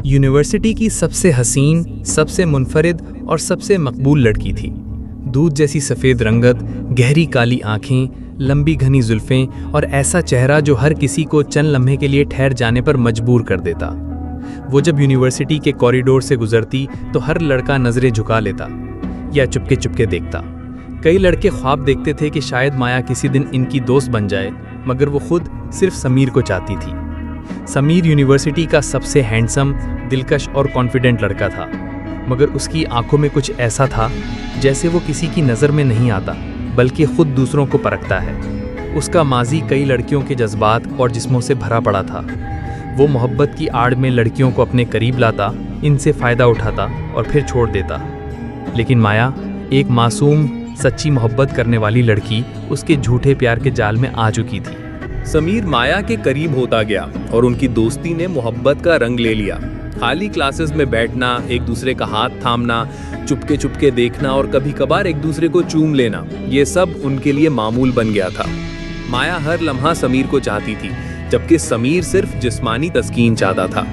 University की सबसे हसीन, सबसे मुनफरिद और सबसे मकबूल लड़की थी। दूध जैसी सफ़ेद रंगत, गहरी काली आँखें, लंबी घनी जुल्फ़ें और ऐसा चेहरा जो हर किसी को चंद लम्हे के लिए ठहर जाने पर मजबूर कर देता। वो जब यूनिवर्सिटी के कॉरिडोर से गुजरती तो हर लड़का नज़रें झुका लेता या चुपके चुपके देखता। कई लड़के ख्वाब देखते थे कि शायद माया किसी दिन इनकी दोस्त बन जाए, मगर वो खुद सिर्फ समीर को चाहती थी। समीर यूनिवर्सिटी का सबसे हैंडसम, दिलकश और कॉन्फिडेंट लड़का था, मगर उसकी आंखों में कुछ ऐसा था जैसे वो किसी की नज़र में नहीं आता, बल्कि खुद दूसरों को परखता है। उसका माजी कई लड़कियों के जज्बात और जिस्मों से भरा पड़ा था। वो मोहब्बत की आड़ में लड़कियों को अपने करीब लाता, इनसे फ़ायदा उठाता और फिर छोड़ देता। लेकिन माया, एक मासूम, सच्ची मोहब्बत करने वाली लड़की, उसके झूठे प्यार के जाल में आ चुकी थी। समीर माया के करीब होता गया और उनकी दोस्ती ने मोहब्बत का रंग ले लिया। खाली क्लासेस में बैठना, एक दूसरे का हाथ थामना, चुपके चुपके देखना और कभी कभार एक दूसरे को चूम लेना, ये सब उनके लिए मामूल बन गया था। माया हर लम्हा समीर को चाहती थी, जबकि समीर सिर्फ जिस्मानी तस्कीन चाहता था।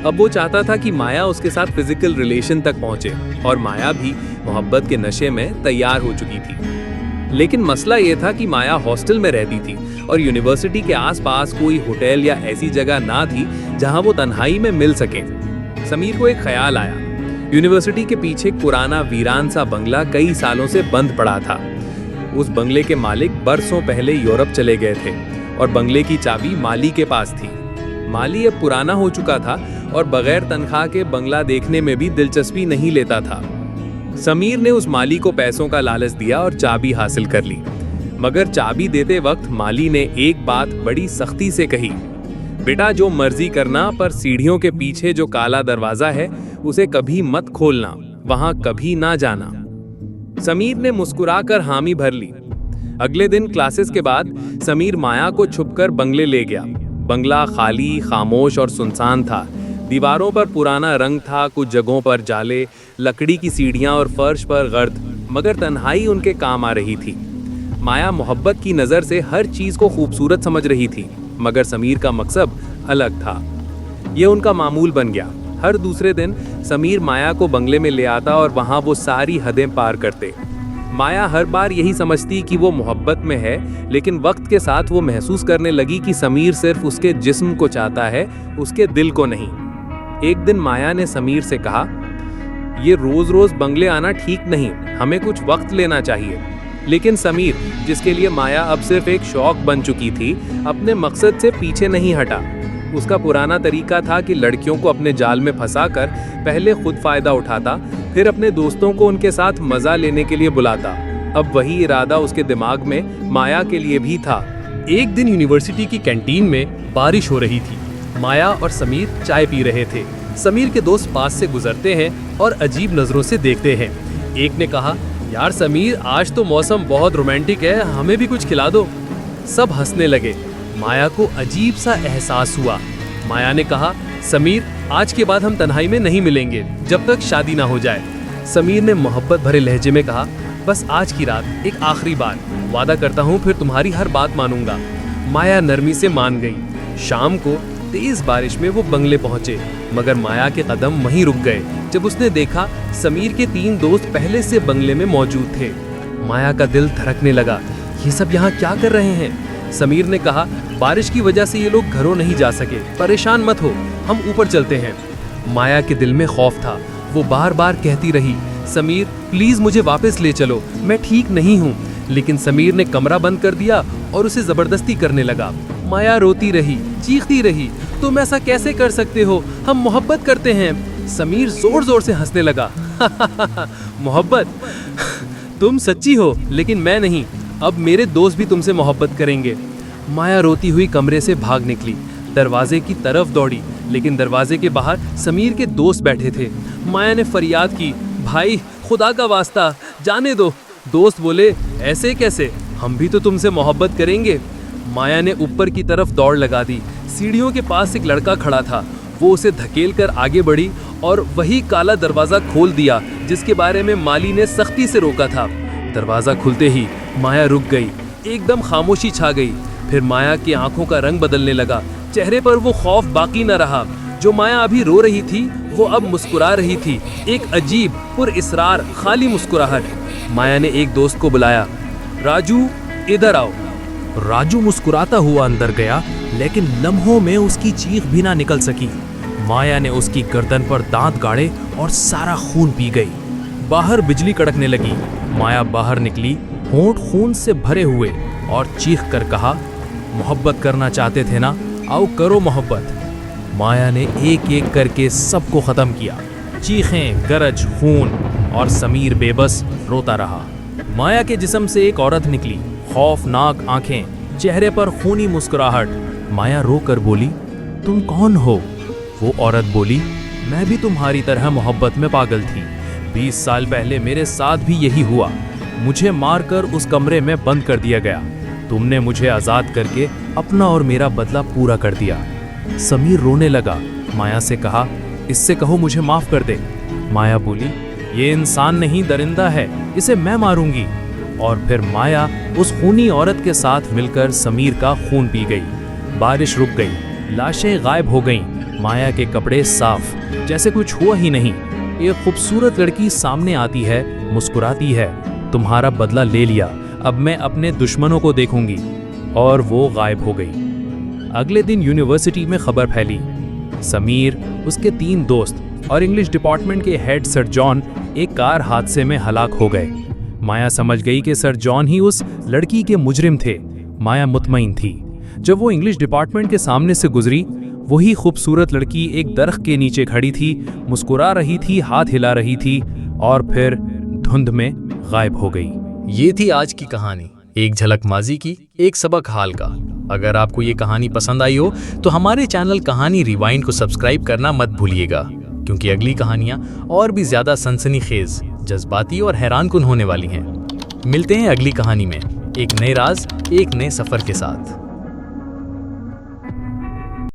अब वो चाहता था कि माया उसके साथ फिजिकल रिलेशन तक पहुंचे, और माया भी मोहब्बत के नशे में तैयार हो चुकी थी। लेकिन मसला ये था कि माया हॉस्टल में रहती थी और यूनिवर्सिटी के आसपास कोई होटल या ऐसी जगह ना थी जहां वो तन्हाई में मिल सके। समीर को एक ख्याल आया। यूनिवर्सिटी के पीछे एक पुराना वीरान सा बंगला कई सालों से बंद पड़ा था। उस बंगले के मालिक बरसों पहले यूरोप चले गए थे और बंगले की चाबी माली के पास थी। माली अब पुराना हो चुका था और बगैर तनख्वाह के बंगला देखने में भी दिलचस्पी नहीं लेता था। समीर ने उस माली को पैसों का लालच दिया और चाबी हासिल कर ली, मगर चाबी देते वक्त माली ने एक बात बड़ी सख्ती से कही, बेटा जो मर्जी करना, पर सीढ़ियों के पीछे जो काला दरवाजा है उसे कभी मत खोलना, वहां कभी ना जाना। समीर ने मुस्कुराकर हामी भर ली। अगले दिन क्लासेस के बाद समीर माया को छुपकर बंगले ले गया। बंगला खाली, खामोश और सुनसान था। दीवारों पर पुराना रंग था, कुछ जगहों पर जाले, लकड़ी की सीढ़ियां और फर्श पर गर्द, मगर तन्हाई उनके काम आ रही थी। माया मोहब्बत की नज़र से हर चीज़ को खूबसूरत समझ रही थी, मगर समीर का मकसद अलग था। ये उनका मामूल बन गया। हर दूसरे दिन समीर माया को बंगले में ले आता और वहाँ वो सारी हदें पार करते। माया हर बार यही समझती कि वो मोहब्बत में है, लेकिन वक्त के साथ वो महसूस करने लगी कि समीर सिर्फ उसके जिस्म को चाहता है, उसके दिल को नहीं। एक दिन माया ने समीर से कहा, ये रोज रोज बंगले आना ठीक नहीं, हमें कुछ वक्त लेना चाहिए। लेकिन समीर, जिसके लिए माया अब सिर्फ एक शौक बन चुकी थी, अपने मकसद से पीछे नहीं हटा। उसका पुराना तरीका था कि लड़कियों को अपने जाल में फंसाकर पहले खुद फायदा उठाता, फिर अपने दोस्तों को उनके साथ मजा लेने के लिए बुलाता। अब वही इरादा उसके दिमाग में माया के लिए भी था। एक दिन यूनिवर्सिटी की कैंटीन में बारिश हो रही थी। माया और समीर चाय पी रहे थे। समीर के दोस्त पास से गुजरते हैं और अजीब नजरों से देखते हैं। एक ने कहा, यार समीर, आज तो मौसम बहुत रोमांटिक है, हमें भी कुछ खिला दो। सब हंसने लगे। माया को अजीब सा एहसास हुआ। माया ने कहा, समीर, आज के बाद हम तन्हाई में नहीं मिलेंगे जब तक शादी ना हो जाए। समीर ने मोहब्बत भरे लहजे में कहा, बस आज की रात, एक आखिरी बार, वादा करता हूँ फिर तुम्हारी हर बात मानूंगा। माया नरमी से मान गई। शाम को तेज बारिश में वो बंगले पहुंचे, मगर माया के कदम वहीं रुक गए जब उसने देखा समीर के 3 दोस्त पहले से बंगले में मौजूद थे। माया का दिल धड़कने लगा। ये सब यहाँ क्या कर रहे हैं? समीर ने कहा, बारिश की वजह से ये लोग घरों नहीं जा सके, परेशान मत हो, हम ऊपर चलते हैं। माया के दिल में खौफ था। वो बार बार कहती रही, समीर प्लीज मुझे वापस ले चलो, मैं ठीक नहीं हूँ। लेकिन समीर ने कमरा बंद कर दिया और उसे जबरदस्ती करने लगा। माया रोती रही, चीखती रही, तुम ऐसा कैसे कर सकते हो, हम मोहब्बत करते हैं। समीर जोर जोर से हंसने लगा। मोहब्बत? तुम सच्ची हो, लेकिन मैं नहीं। अब मेरे दोस्त भी तुमसे मोहब्बत करेंगे। माया रोती हुई कमरे से भाग निकली, दरवाजे की तरफ दौड़ी, लेकिन दरवाजे के बाहर समीर के दोस्त बैठे थे। माया ने फरियाद की, भाई खुदा का वास्ता, जाने दो। दोस्त बोले, ऐसे कैसे, हम भी तो तुमसे मोहब्बत करेंगे। माया ने ऊपर की तरफ दौड़ लगा दी। सीढ़ियों के पास एक लड़का खड़ा था। वो उसे धकेल कर आगे बढ़ी और वही काला दरवाजा खोल दिया जिसके बारे में माली ने सख्ती से रोका था। दरवाजा खुलते ही माया रुक गई, एकदम खामोशी छा गई। फिर माया की आंखों का रंग बदलने लगा, चेहरे पर वो खौफ बाकी न रहा। जो माया अभी रो रही थी वो अब मुस्कुरा रही थी, एक अजीब पुरइसरार खाली मुस्कुराहट। माया ने एक दोस्त को बुलाया, राजू इधर आओ। राजू मुस्कुराता हुआ अंदर गया, लेकिन लम्हों में उसकी चीख भी ना निकल सकी। माया ने उसकी गर्दन पर दांत गाड़े और सारा खून पी गई। बाहर बिजली कड़कने लगी। माया बाहर निकली, होंठ खून से भरे हुए, और चीख कर कहा, मोहब्बत करना चाहते थे ना, आओ करो मोहब्बत। माया ने एक एक करके सबको खत्म किया। चीखें, गरज, खून, और समीर बेबस रोता रहा। माया के जिस्म से एक औरत निकली, खौफनाक आंखें, चेहरे पर खूनी मुस्कुराहट। माया रो कर बोली, तुम कौन हो? वो औरत बोली, मैं भी तुम्हारी तरह मोहब्बत में पागल थी। 20 साल पहले मेरे साथ भी यही हुआ। मुझे मारकर उस कमरे में बंद कर दिया गया। तुमने मुझे आज़ाद करके अपना और मेरा बदला पूरा कर दिया। समीर रोने लगा। माया से कहा, इससे कहो मुझे माफ़ कर दे। माया बोली, ये इंसान नहीं, दरिंदा है, इसे मैं मारूंगी। और फिर माया उस खूनी औरत के साथ मिलकर समीर का खून पी गई। बारिश रुक गई, लाशें गायब हो गईं, माया के कपड़े साफ, जैसे कुछ हुआ ही नहीं। एक खूबसूरत लड़की सामने आती है, मुस्कुराती है, तुम्हारा बदला ले लिया, अब मैं अपने दुश्मनों को देखूंगी। और वो गायब हो गई। अगले दिन यूनिवर्सिटी में खबर फैली, समीर, उसके 3 दोस्त और इंग्लिश डिपार्टमेंट के हेड सर जॉन एक कार हादसे में हलाक हो गए। माया समझ गई कि सर जॉन ही उस लड़की के मुजरिम थे। माया मुतमईन थी। जब वो इंग्लिश डिपार्टमेंट के सामने से गुजरी, वही खूबसूरत लड़की एक दरख्त के नीचे खड़ी थी, मुस्कुरा रही थी, हाथ हिला रही थी, और फिर धुंध में गायब हो गई। ये थी आज की कहानी, एक झलक माजी की, एक सबक हाल का। अगर आपको ये कहानी पसंद आई हो तो हमारे चैनल कहानी रिवाइंड को सब्सक्राइब करना मत भूलिएगा, क्योंकि अगली कहानियाँ और भी ज़्यादा सनसनीखेज, जज्बाती और हैरानकुन होने वाली हैं। मिलते हैं अगली कहानी में, एक नए राज, एक नए सफ़र के साथ।